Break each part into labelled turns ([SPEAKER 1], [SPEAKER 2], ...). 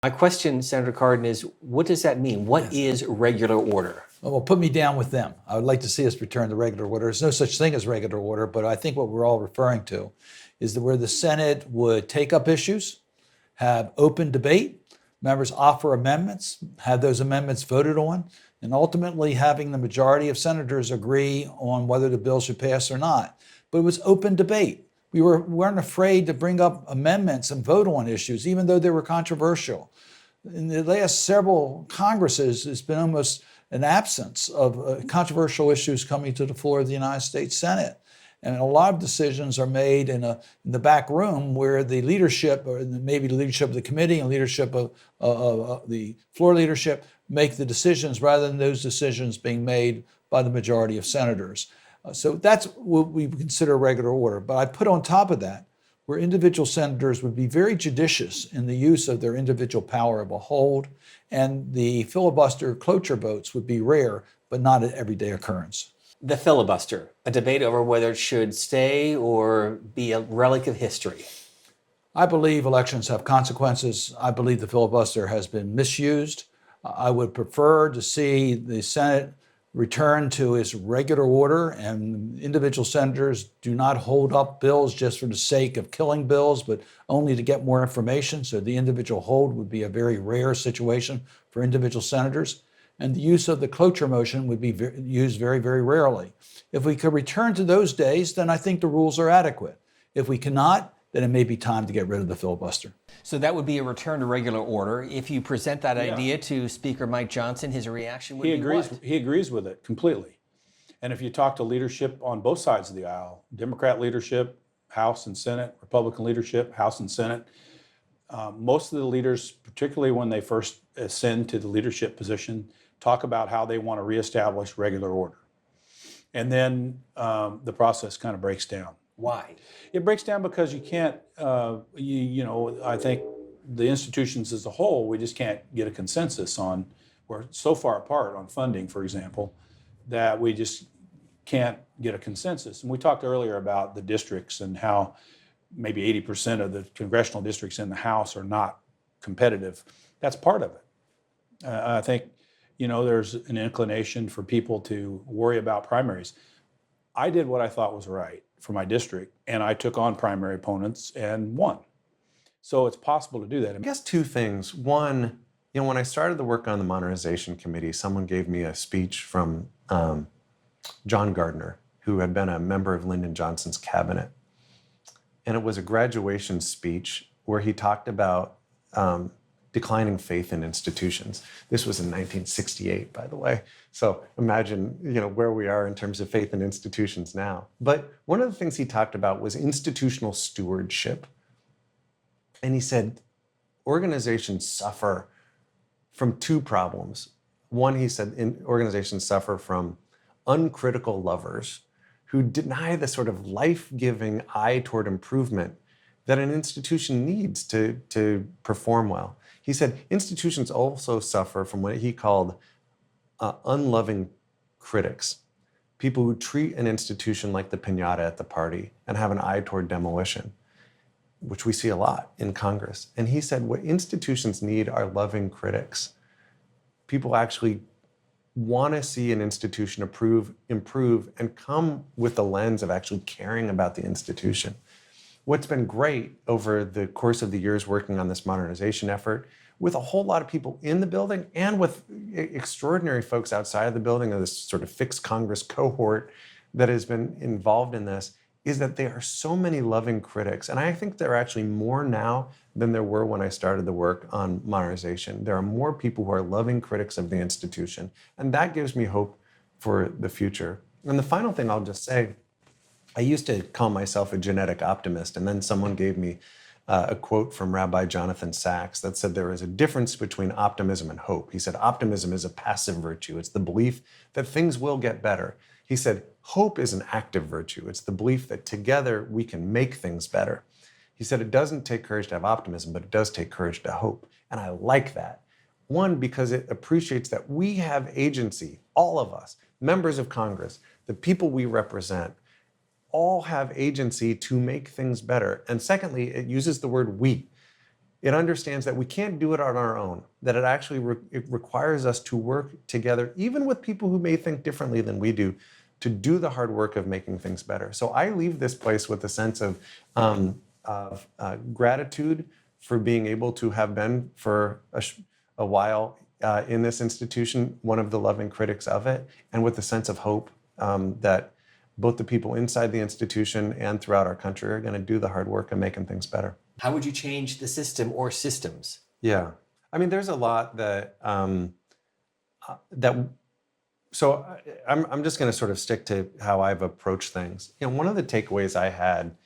[SPEAKER 1] My question, Senator Cardin, is what does that mean? What is regular order?
[SPEAKER 2] Well, put me down with them. I would like to see us return to regular order. There's no such thing as regular order, but I think what we're all referring to is that where the Senate would take up issues, have open debate, members offer amendments, have those amendments voted on, and ultimately having the majority of senators agree on whether the bill should pass or not. But it was open debate. We weren't afraid to bring up amendments and vote on issues, even though they were controversial. In the last several Congresses, it's been almost an absence of controversial issues coming to the floor of the United States Senate. And a lot of decisions are made in the back room where the leadership, or maybe the leadership of the committee and leadership of the floor leadership, make the decisions rather than those decisions being made by the majority of senators. So that's what we consider regular order. But I put on top of that where individual senators would be very judicious in the use of their individual power of a hold, and the filibuster cloture votes would be rare, but not an everyday occurrence.
[SPEAKER 1] The filibuster, a debate over whether it should stay or be a relic of history.
[SPEAKER 2] I believe elections have consequences. I believe the filibuster has been misused. I would prefer to see the Senate return to its regular order, and individual senators do not hold up bills just for the sake of killing bills, but only to get more information. So the individual hold would be a very rare situation for individual senators. And the use of the cloture motion would be used very, very rarely. If we could return to those days, then I think the rules are adequate. If we cannot, then it may be time to get rid of the filibuster.
[SPEAKER 1] So that would be a return to regular order. If you present that idea to Speaker Mike Johnson, his reaction would be what?
[SPEAKER 3] He agrees with it completely. And if you talk to leadership on both sides of the aisle, Democrat leadership, House and Senate, Republican leadership, House and Senate, most of the leaders, particularly when they first ascend to the leadership position, talk about how they want to reestablish regular order. And then the process kind of breaks down.
[SPEAKER 1] Why?
[SPEAKER 3] It breaks down because you can't, I think the institutions as a whole, we just can't get a consensus on, we're so far apart on funding, for example, that we just can't get a consensus. And we talked earlier about the districts and how maybe 80% of the congressional districts in the House are not competitive. That's part of it. I think, there's an inclination for people to worry about primaries. I did what I thought was right for my district, and I took on primary opponents and won. So it's possible to do that.
[SPEAKER 4] I guess two things. One, when I started the work on the Modernization Committee, someone gave me a speech from John Gardner, who had been a member of Lyndon Johnson's cabinet. And it was a graduation speech where he talked about declining faith in institutions. This was in 1968, by the way. So imagine, where we are in terms of faith in institutions now. But one of the things he talked about was institutional stewardship. And he said, organizations suffer from two problems. One, he said, organizations suffer from uncritical lovers who deny the sort of life-giving eye toward improvement that an institution needs to perform well. He said institutions also suffer from what he called unloving critics, people who treat an institution like the piñata at the party and have an eye toward demolition, which we see a lot in Congress. And he said what institutions need are loving critics. People actually want to see an institution improve, and come with the lens of actually caring about the institution. What's been great over the course of the years working on this modernization effort, with a whole lot of people in the building and with extraordinary folks outside of the building, of this sort of fixed Congress cohort that has been involved in this, is that there are so many loving critics. And I think there are actually more now than there were when I started the work on modernization. There are more people who are loving critics of the institution. And that gives me hope for the future. And the final thing I'll just say, I used to call myself a genetic optimist, and then someone gave me a quote from Rabbi Jonathan Sachs that said there is a difference between optimism and hope. He said, optimism is a passive virtue. It's the belief that things will get better. He said, hope is an active virtue. It's the belief that together we can make things better. He said, it doesn't take courage to have optimism, but it does take courage to hope. And I like that. One, because it appreciates that we have agency, all of us, members of Congress, the people we represent, all have agency to make things better. And secondly, it uses the word we. It understands that we can't do it on our own, that it requires us to work together, even with people who may think differently than we do, to do the hard work of making things better. So I leave this place with a sense of gratitude for being able to have been for a while in this institution, one of the loving critics of it, and with a sense of hope that both the people inside the institution and throughout our country are going to do the hard work of making things better.
[SPEAKER 1] How would you change the system or systems?
[SPEAKER 4] Yeah, I mean, there's a lot that I'm just going to sort of stick to how I've approached things. One of the takeaways I had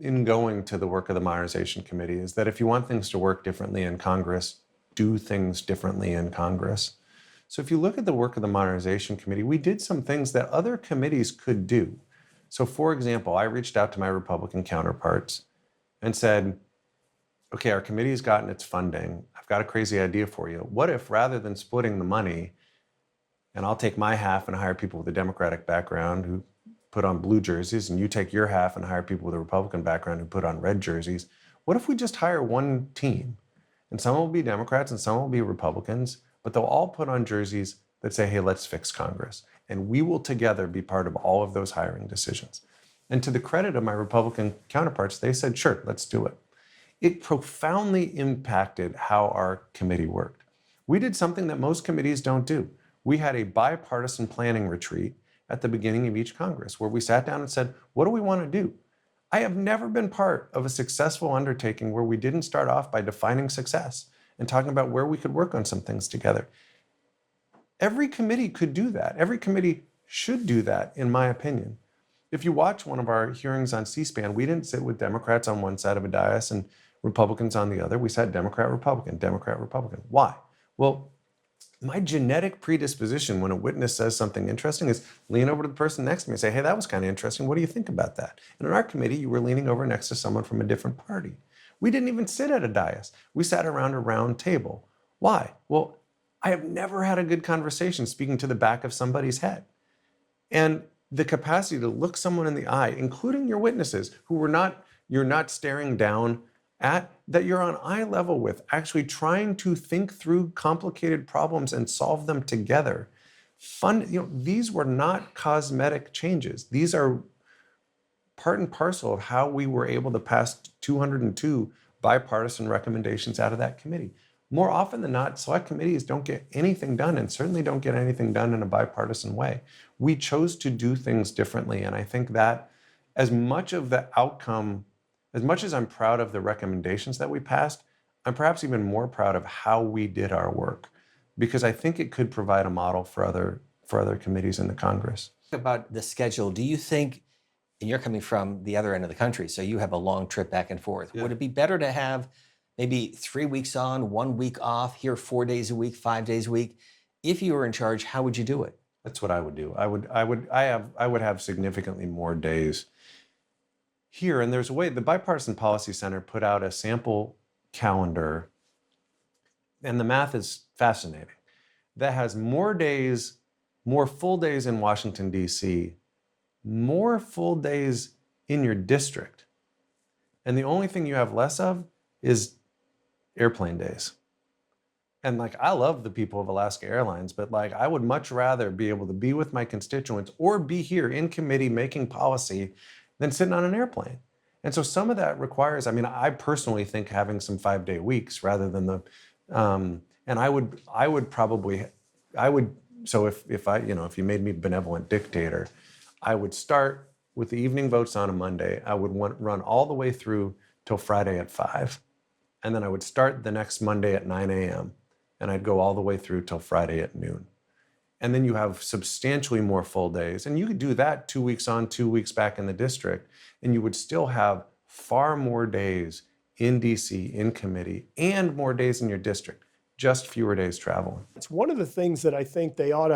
[SPEAKER 4] in going to the work of the Modernization Committee is that if you want things to work differently in Congress, do things differently in Congress. So if you look at the work of the Modernization Committee, we did some things that other committees could do. So for example, I reached out to my Republican counterparts and said, okay, our committee has gotten its funding. I've got a crazy idea for you. What if rather than splitting the money, and I'll take my half and hire people with a Democratic background who put on blue jerseys, and you take your half and hire people with a Republican background who put on red jerseys, what if we just hire one team? And some will be Democrats and some will be Republicans, but they'll all put on jerseys that say, hey, let's fix Congress. And we will together be part of all of those hiring decisions. And to the credit of my Republican counterparts, they said, sure, let's do it. It profoundly impacted how our committee worked. We did something that most committees don't do. We had a bipartisan planning retreat at the beginning of each Congress where we sat down and said, what do we want to do? I have never been part of a successful undertaking where we didn't start off by defining success and talking about where we could work on some things together. Every committee could do that. Every committee should do that, in my opinion. If you watch one of our hearings on C-SPAN, we didn't sit with Democrats on one side of a dais and Republicans on the other. We sat Democrat, Republican, Democrat, Republican. Why? Well, my genetic predisposition when a witness says something interesting is lean over to the person next to me and say, hey, that was kind of interesting. What do you think about that? And in our committee, you were leaning over next to someone from a different party. We didn't even sit at a dais. We sat around a round table. Why? Well, I have never had a good conversation speaking to the back of somebody's head. And the capacity to look someone in the eye, including your witnesses, who you're not staring down at, that you're on eye level with, actually trying to think through complicated problems and solve them together. These were not cosmetic changes. These are part and parcel of how we were able to pass 202 bipartisan recommendations out of that committee. More often than not, select committees don't get anything done, and certainly don't get anything done in a bipartisan way. We chose to do things differently, and I think that as much of the outcome, as much as I'm proud of the recommendations that we passed, I'm perhaps even more proud of how we did our work, because I think it could provide a model for other committees in the Congress.
[SPEAKER 1] About the schedule, do you think, and you're coming from the other end of the country, so you have a long trip back and forth, would it be better to have maybe 3 weeks on, 1 week off, here 4 days a week, 5 days a week? If you were in charge, how would you do it?
[SPEAKER 4] That's what I would do. I would have significantly more days here. And there's a way, the Bipartisan Policy Center put out a sample calendar, and the math is fascinating, that has more days, more full days in Washington, D.C., more full days in your district. And the only thing you have less of is airplane days. And I love the people of Alaska Airlines, but I would much rather be able to be with my constituents or be here in committee making policy than sitting on an airplane. And so some of that requires, I personally think having some 5-day weeks rather than and so if you made me benevolent dictator, I would start with the evening votes on a Monday. I would run all the way through till Friday at 5. And then I would start the next Monday at 9 a.m. and I'd go all the way through till Friday at noon. And then you have substantially more full days. And you could do that 2 weeks on, 2 weeks back in the district, and you would still have far more days in DC, in committee, and more days in your district, just fewer days traveling.
[SPEAKER 5] It's one of the things that I think they ought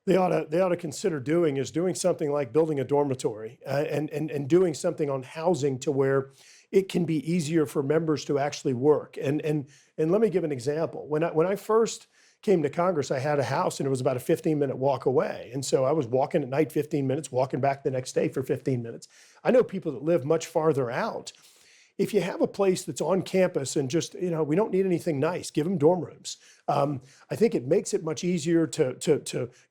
[SPEAKER 5] to consider doing is doing something like building a dormitory and doing something on housing to where it can be easier for members to actually work. And let me give an example. When I first came to Congress, I had a house and it was about a 15-minute walk away. And so I was walking at night 15 minutes, walking back the next day for 15 minutes. I know people that live much farther out. if you have a place that's on campus and just, we don't need anything nice, give them dorm rooms. I think it makes it much easier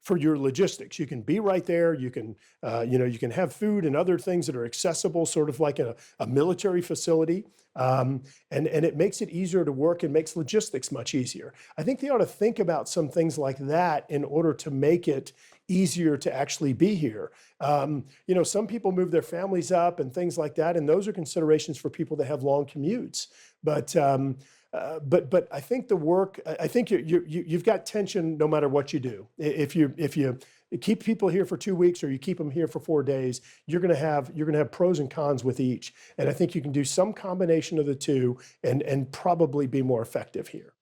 [SPEAKER 5] for your logistics. You can be right there. You can, you can have food and other things that are accessible, sort of like a military facility. And it makes it easier to work and makes logistics much easier. I think they ought to think about some things like that in order to make it easier to actually be here. Some people move their families up and things like that, and those are considerations for people that have long commutes. But I think the work. I think you've got tension no matter what you do. If you keep people here for 2 weeks or you keep them here for 4 days, you're going to have pros and cons with each. And I think you can do some combination of the two and probably be more effective here.